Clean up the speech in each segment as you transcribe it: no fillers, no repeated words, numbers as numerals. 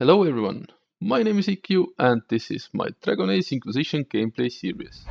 Hello everyone, my name is EQ and this is my Dragon Age Inquisition gameplay series.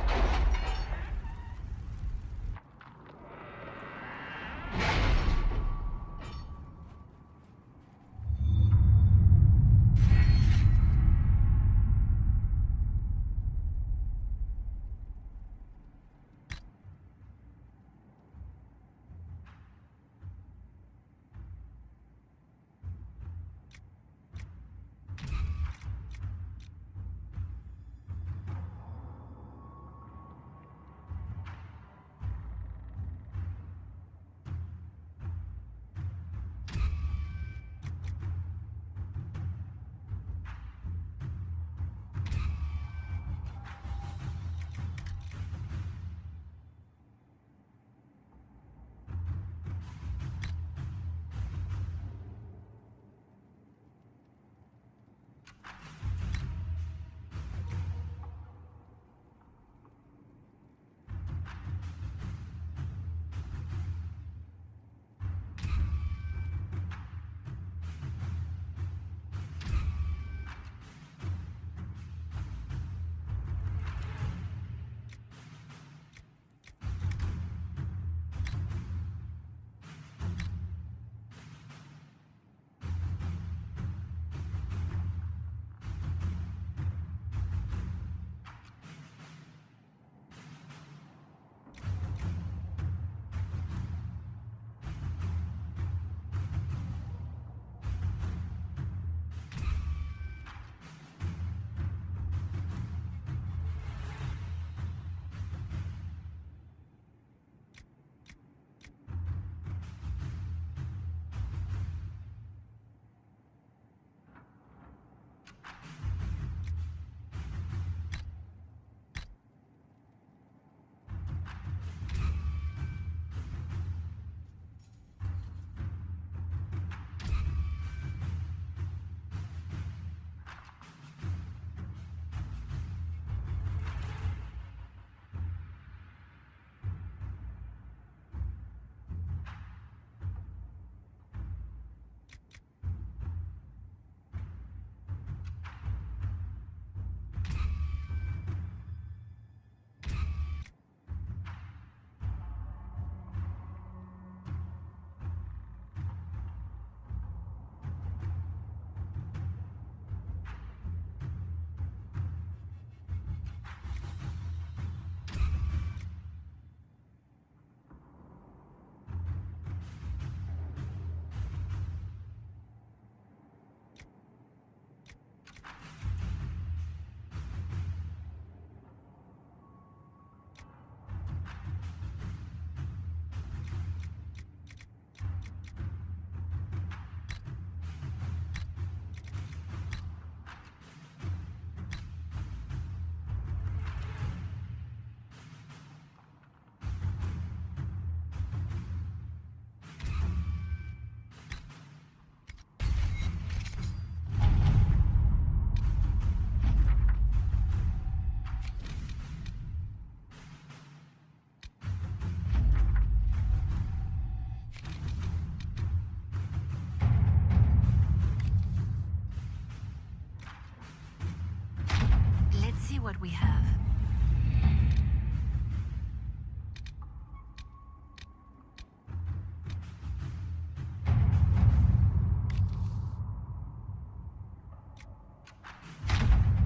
Let's see what we have.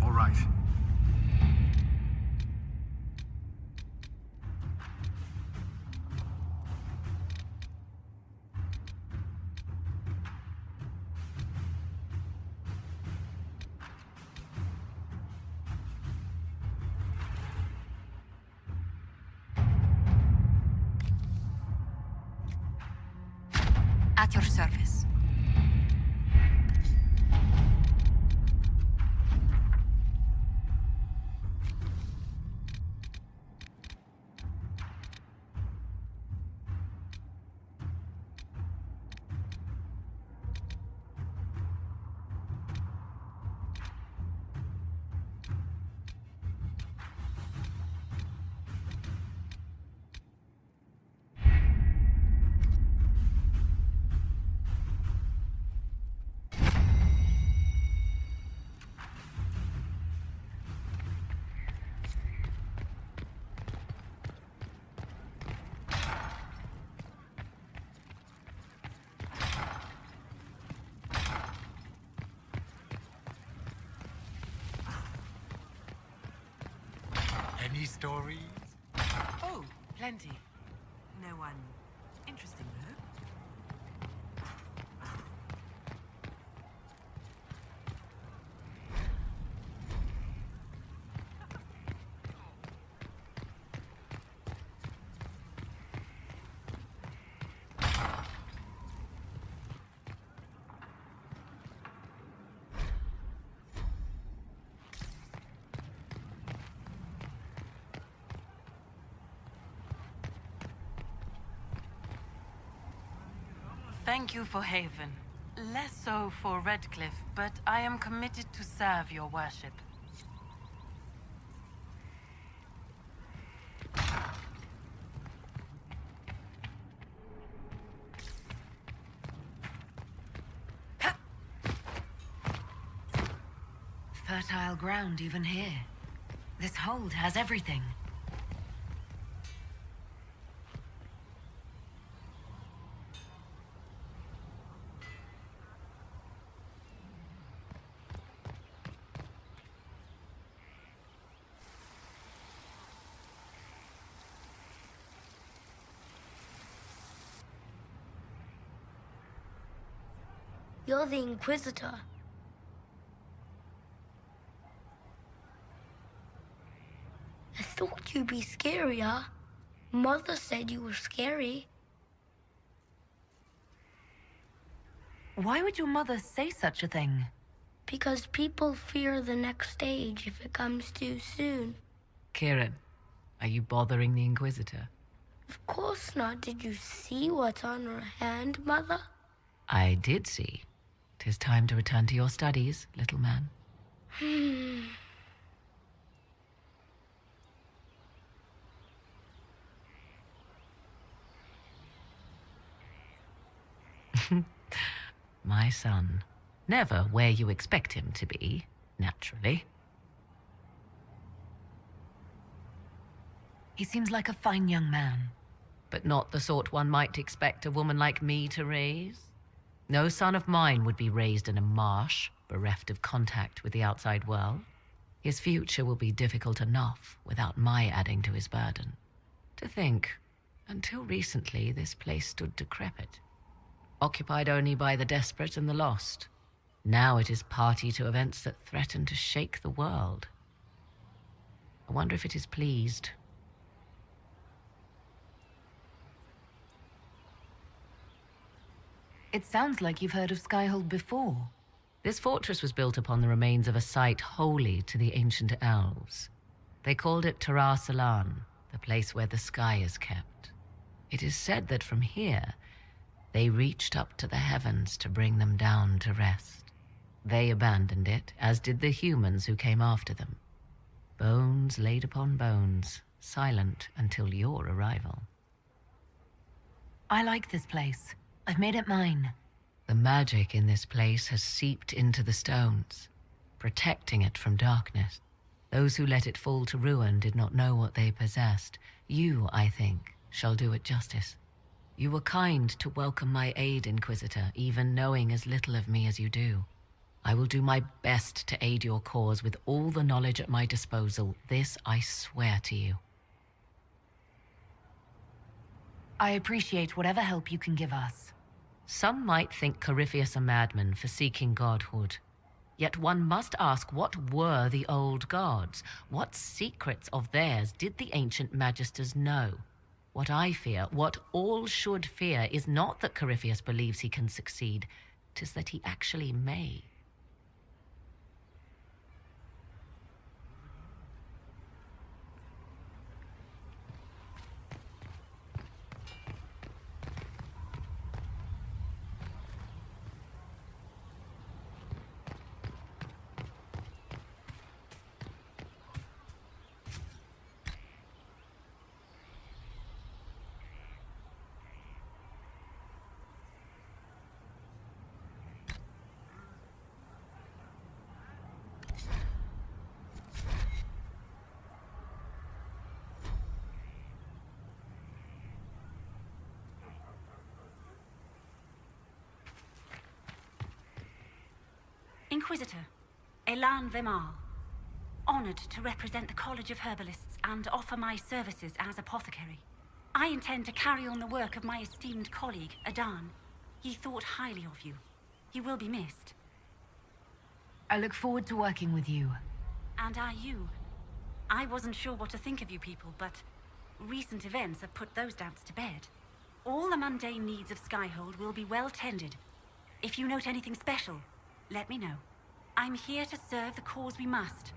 All right. At your service. Any stories? Oh, plenty. No one interesting, though. Thank you for Haven. Less so for Redcliffe, but I am committed to serve your worship. Fertile ground even here. This hold has everything. You're the Inquisitor. I thought you'd be scarier. Mother said you were scary. Why would your mother say such a thing? Because people fear the next stage if it comes too soon. Kieran, are you bothering the Inquisitor? Of course not. Did you see what's on her hand, Mother? I did see. 'Tis time to return to your studies, little man. My son. Never where you expect him to be, naturally. He seems like a fine young man, but not the sort one might expect a woman like me to raise. No son of mine would be raised in a marsh, bereft of contact with the outside world. His future will be difficult enough without my adding to his burden. To think, until recently this place stood decrepit, occupied only by the desperate and the lost. Now it is party to events that threaten to shake the world. I wonder if it is pleased. It sounds like you've heard of Skyhold before. This fortress was built upon the remains of a site holy to the ancient elves. They called it Tarar Salan, the place where the sky is kept. It is said that from here, they reached up to the heavens to bring them down to rest. They abandoned it, as did the humans who came after them. Bones laid upon bones, silent until your arrival. I like this place. I've made it mine. The magic in this place has seeped into the stones, protecting it from darkness. Those who let it fall to ruin did not know what they possessed. You, I think, shall do it justice. You were kind to welcome my aid, Inquisitor, even knowing as little of me as you do. I will do my best to aid your cause with all the knowledge at my disposal. This I swear to you. I appreciate whatever help you can give us. Some might think Corypheus a madman for seeking godhood. Yet one must ask, what were the old gods? What secrets of theirs did the ancient magisters know? What I fear, what all should fear, is not that Corypheus believes he can succeed. 'Tis that he actually may. Inquisitor, Elan Vemar. honored to represent the College of Herbalists and offer my services as apothecary. I intend to carry on the work of my esteemed colleague, Adan. He thought highly of you. You will be missed. I look forward to working with you. And are you? I wasn't sure what to think of you people, but recent events have put those doubts to bed. All the mundane needs of Skyhold will be well tended. If you note anything special, let me know. I'm here to serve the cause we must.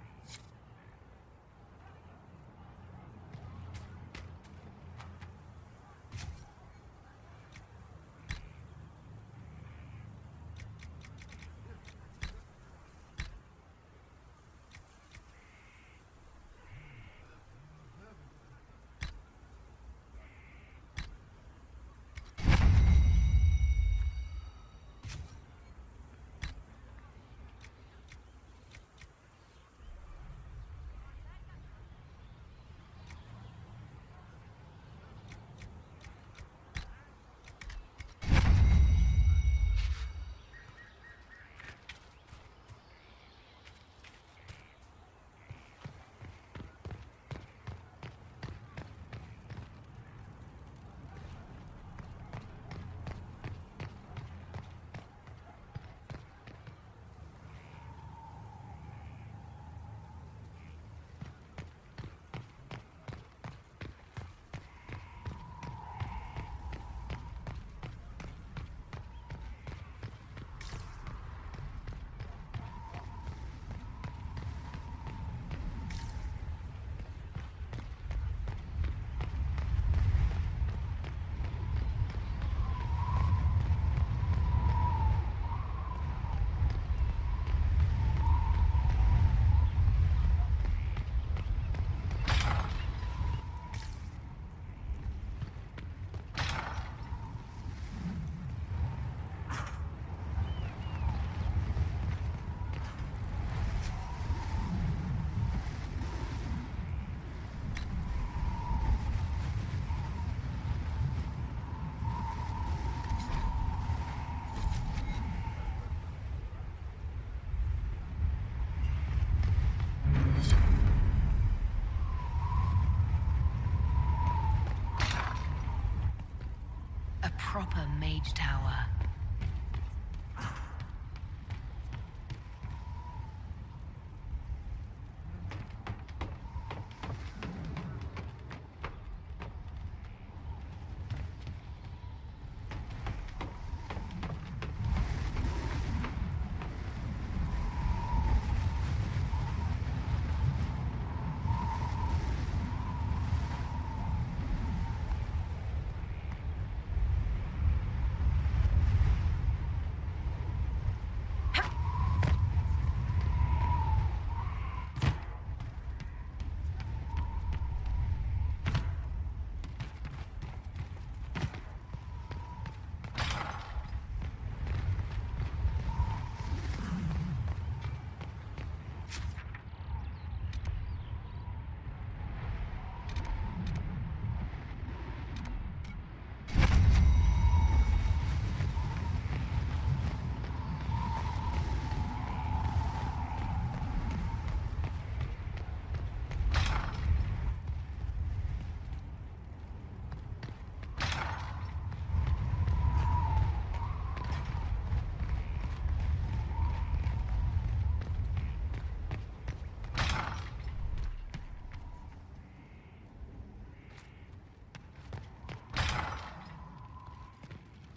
A proper mage tower.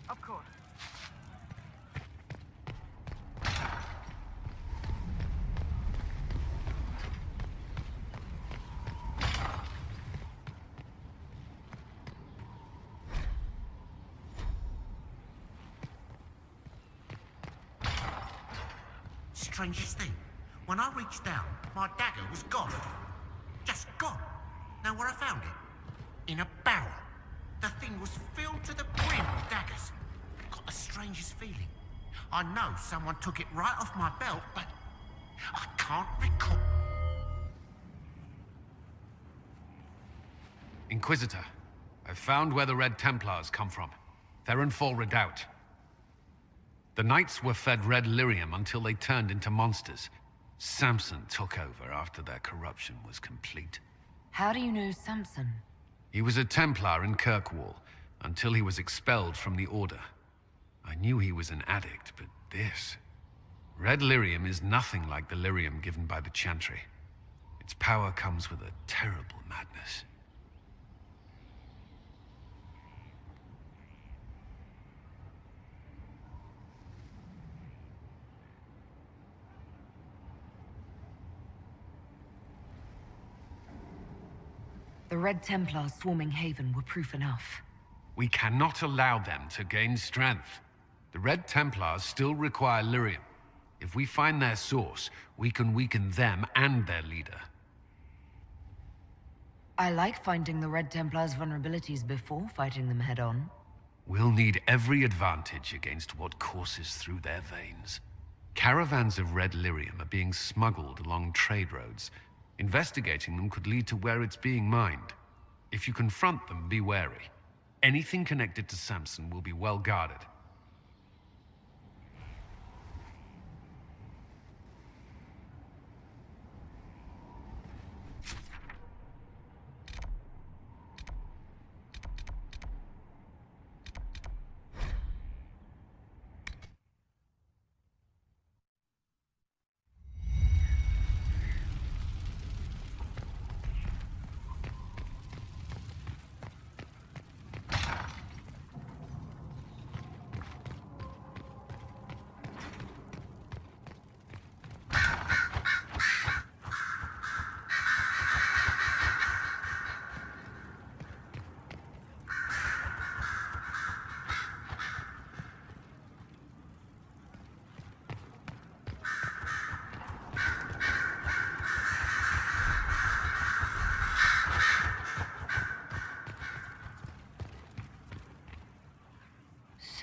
Of course. Strangest thing, when I reached down, my dagger was gone. Just gone. Know where I found it? In a barrel. The thing was filled to the brim with daggers. Got the strangest feeling. I know someone took it right off my belt, but I can't recall. Inquisitor, I've found where the Red Templars come from. Therenfall Redoubt. The Knights were fed red lyrium until they turned into monsters. Samson took over after their corruption was complete. How do you know Samson? He was a Templar in Kirkwall, until he was expelled from the Order. I knew he was an addict, but this... Red lyrium is nothing like the lyrium given by the Chantry. Its power comes with a terrible madness. The Red Templars swarming Haven were proof enough. We cannot allow them to gain strength. The Red Templars still require lyrium. If we find their source, we can weaken them and their leader. I like finding the Red Templars' vulnerabilities before fighting them head-on. We'll need every advantage against what courses through their veins. Caravans of red lyrium are being smuggled along trade roads. Investigating them could lead to where it's being mined. If you confront them, be wary. Anything connected to Samson will be well guarded.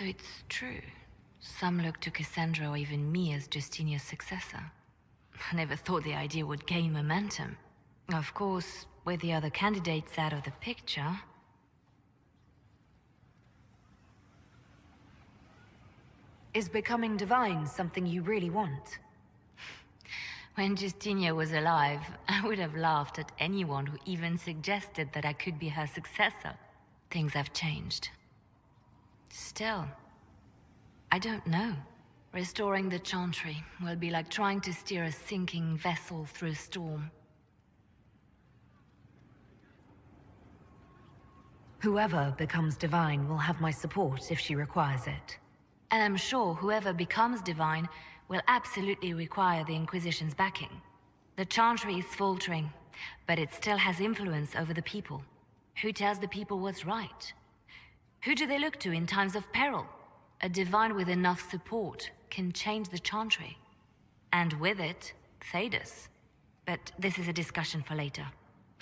So it's true. Some look to Cassandra or even me as Justinia's successor. I never thought the idea would gain momentum. Of course, with the other candidates out of the picture... Is becoming divine something you really want? When Justinia was alive, I would have laughed at anyone who even suggested that I could be her successor. Things have changed. Still, I don't know. Restoring the Chantry will be like trying to steer a sinking vessel through a storm. Whoever becomes divine will have my support if she requires it. And I'm sure whoever becomes divine will absolutely require the Inquisition's backing. The Chantry is faltering, but it still has influence over the people. Who tells the people what's right? Who do they look to in times of peril? A divine with enough support can change the Chantry. And with it, Thedas. But this is a discussion for later.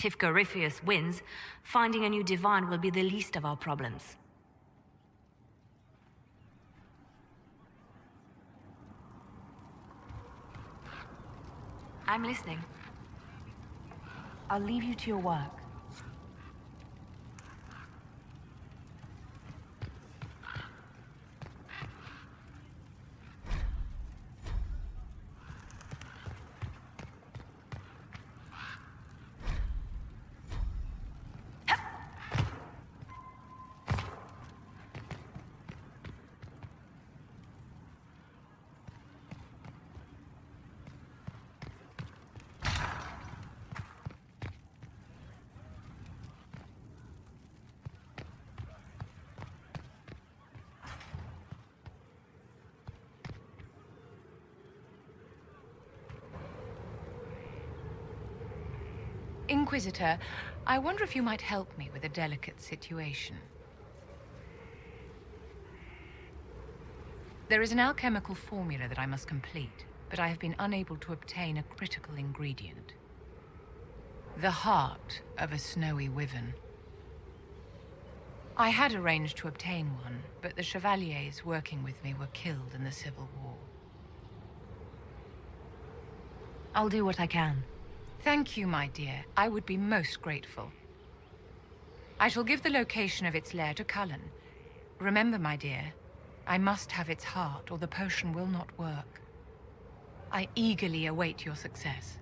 If Corypheus wins, finding a new divine will be the least of our problems. I'm listening. I'll leave you to your work. Inquisitor, I wonder if you might help me with a delicate situation. There is an alchemical formula that I must complete, but I have been unable to obtain a critical ingredient. The heart of a snowy wyvern. I had arranged to obtain one, but the chevaliers working with me were killed in the Civil War. I'll do what I can. Thank you, my dear. I would be most grateful. I shall give the location of its lair to Cullen. Remember, my dear, I must have its heart, or the potion will not work. I eagerly await your success.